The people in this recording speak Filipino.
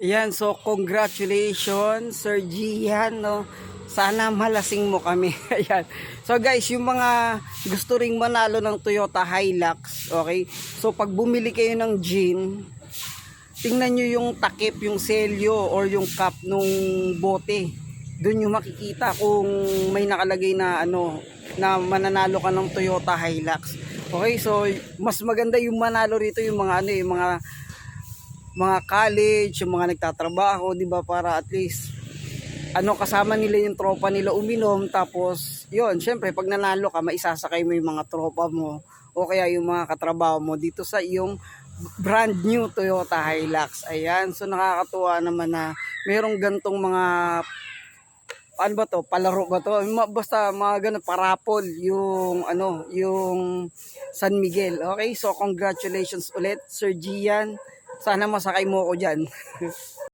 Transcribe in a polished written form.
Ayan, so congratulations Sir Gian, no. Sana malasing mo kami. Ayan. So guys, yung mga gusto ring manalo ng Toyota Hilux, okay? So pag bumili kayo ng gin, tingnan nyo yung takip, yung selyo or yung cap nung bote. Doon yung makikita kung may nakalagay na ano, na mananalo ka ng Toyota Hilux. Okay, so mas maganda yung manalo rito yung mga ano, yung mga college, yung mga nagtatrabaho, 'di ba, para at least ano, kasama nila yung tropa nila uminom, tapos yun, syempre pag nanalo ka maisasakay mo yung mga tropa mo o kaya yung mga katrabaho mo dito sa iyong brand new Toyota Hilux. Ayan, so nakakatuwa naman na merong gantong mga ano ba to, palaro ba to, basta mga ganun, parapol yung ano, yung San Miguel. Okay, so congratulations ulit Sir Gian, sana masakay mo ko dyan.